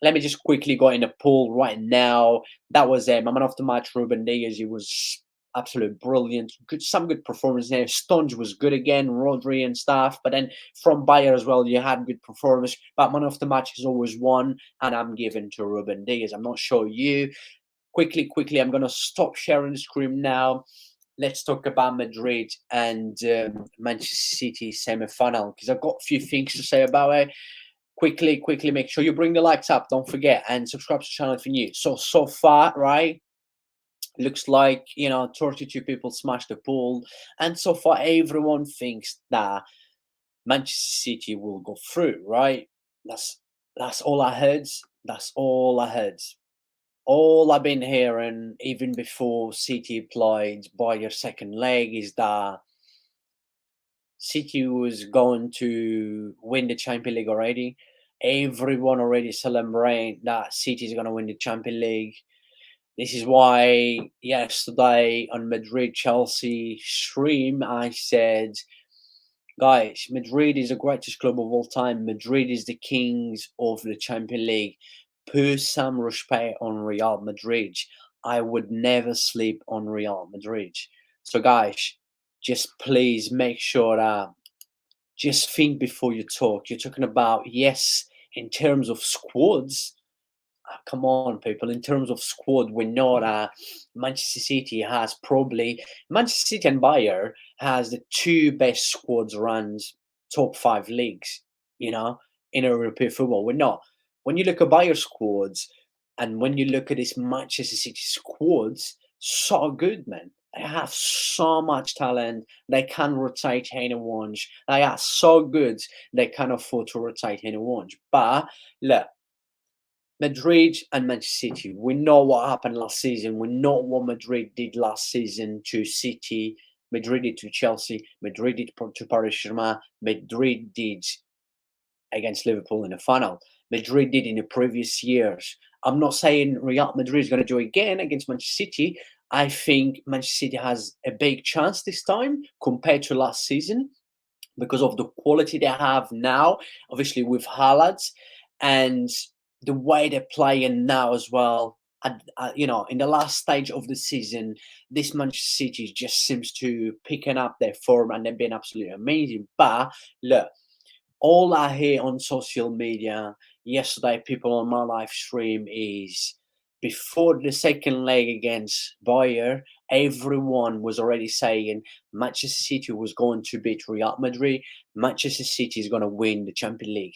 let me just quickly go in the pool right now. That was my man of the match, Ruben Dias. He was absolute brilliant. Some good performance there. Stonge was good again, Rodri and stuff. But then from Bayer as well, you had good performance. But man of the match is always one, and I'm giving to Ruben Dias. I'm not sure you. Quickly, I'm going to stop sharing the screen now. Let's talk about Madrid and Manchester City semi-final, because I've got a few things to say about it. Quickly, make sure you bring the likes up. Don't forget, and subscribe to the channel if you're new. So far, right? Looks like 32 people smashed the pool, and so far everyone thinks that Manchester City will go through, right? That's all I heard. That's all I heard. All I've been hearing, even before City played Bayern second leg, is that City was going to win the Champions League already. Everyone already celebrating that City is going to win the Champions League. This is why yesterday on Madrid Chelsea stream, I said, guys, Madrid is the greatest club of all time. Madrid is the kings of the Champions League. Put some respect on Real Madrid. I would never sleep on Real Madrid. So, guys, just please make sure that just think before you talk. You're talking about, yes, in terms of squads. Come on, people. In terms of squad, we know that Manchester City has probably Manchester City and Bayern has the two best squads around top 5 leagues. In European football, we know when you look at Bayern squads and when you look at this Manchester City squads, so good, man. They have so much talent. They can rotate anyone. They are so good. They can afford to rotate anyone. But look. Madrid and Manchester City. We know what happened last season. We know what Madrid did last season to City. Madrid did to Chelsea. Madrid did to Paris Saint-Germain. Madrid did against Liverpool in the final. Madrid did in the previous years. I'm not saying Real Madrid is going to do it again against Manchester City. I think Manchester City has a big chance this time compared to last season because of the quality they have now, obviously with Haaland, and the way they're playing now as well. In the last stage of the season, this Manchester City just seems to picking up their form and they've been absolutely amazing. But look, all I hear on social media yesterday, people on my live stream, is before the second leg against Bayern, everyone was already saying Manchester City was going to beat Real Madrid. Manchester City is going to win the Champions League.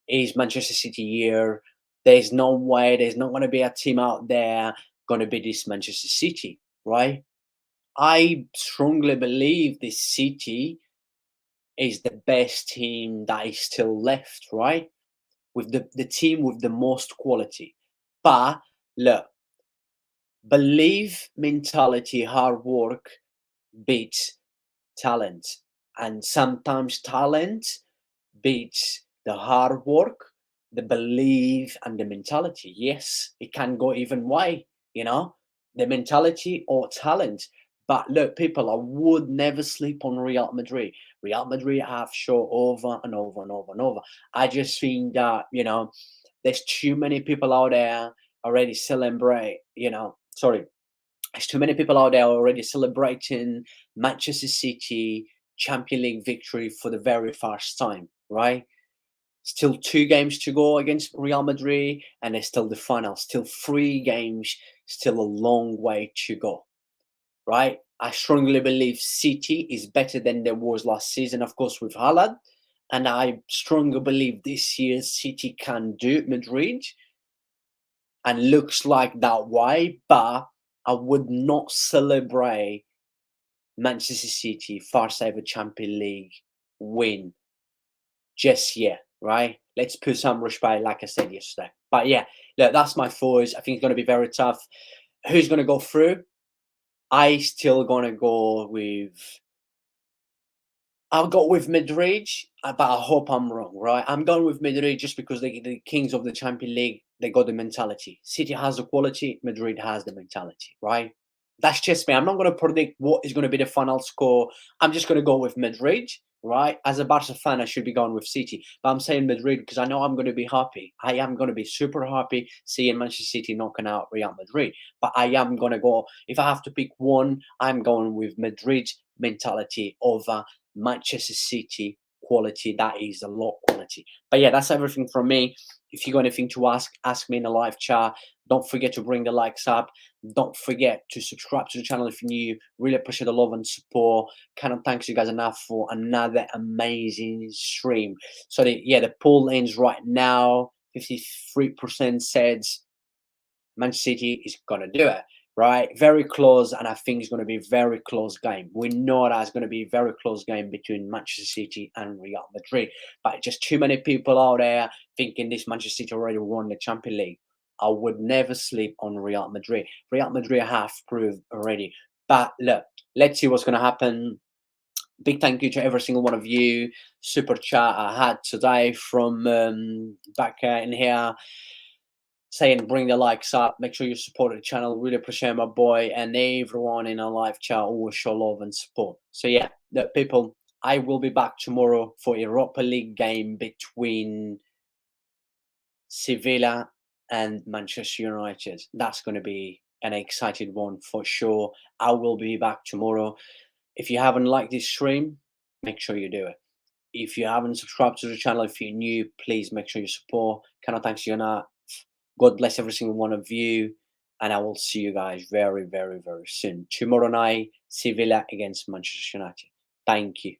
Is Manchester City year? There's no way. There's not going to be a team out there going to beat this Manchester City, right? I strongly believe this City is the best team that is still left, right? With the team with the most quality. But look, belief, mentality, hard work beats talent. And sometimes talent beats the hard work, the belief, and the mentality. Yes, it can go even way, the mentality or talent. But look, people, I would never sleep on Real Madrid. Real Madrid have shown over and over and over and over. I just think that, there's too many people out there already celebrate, sorry, there's too many people out there already celebrating Manchester City Champions League victory for the very first time, right? Still 2 games to go against Real Madrid, and it's still the final. Still 3 games, still a long way to go, right? I strongly believe City is better than there was last season, of course, with Haaland. And I strongly believe this year City can do Madrid, and looks like that way, but I would not celebrate Manchester City first ever Champions League win just yet, right? Let's put some respect, like I said yesterday. But yeah, look, that's my thoughts. I think it's going to be very tough. Who's going to go through? I still going to go with. I'll go with Madrid, but I hope I'm wrong, right? I'm going with Madrid just because they're the kings of the Champions League. They got the mentality. City has the quality. Madrid has the mentality, right? That's just me. I'm not going to predict what is going to be the final score. I'm just going to go with Madrid, right? As a Barca fan, I should be going with City. But I'm saying Madrid because I know I'm going to be happy. I am going to be super happy seeing Manchester City knocking out Real Madrid. But I am going to go, if I have to pick one, I'm going with Madrid mentality over Manchester City quality. That is a lot quality. But yeah, that's everything from me. If you got anything to ask me in the live chat. Don't forget to bring the likes up. Don't forget to subscribe to the channel if you're new. Really appreciate the love and support. Cannot thank you guys enough for another amazing stream. So the poll ends right now. 53% says Manchester City is gonna do it. Right, very close, and I think it's going to be a very close game. We know that it's going to be a very close game between Manchester City and Real Madrid, but just too many people out there thinking this Manchester City already won the Champions League. I would never sleep on Real Madrid. Real Madrid have proved already. But look, let's see what's going to happen. Big thank you to every single one of you. Super chat I had today from back in here, saying bring the likes up, make sure you support the channel. Really appreciate my boy and everyone in our live chat. Always show love and support. So yeah, the people, I will be back tomorrow for a Europa League game between Sevilla and Manchester United. That's going to be an exciting one for sure. I will be back tomorrow. If you haven't liked this stream, make sure you do it. If you haven't subscribed to the channel, if you're new, please make sure you support. Cannot thank you enough. God bless every single one of you, and I will see you guys very, very, very soon. Tomorrow night, Sevilla against Manchester United. Thank you.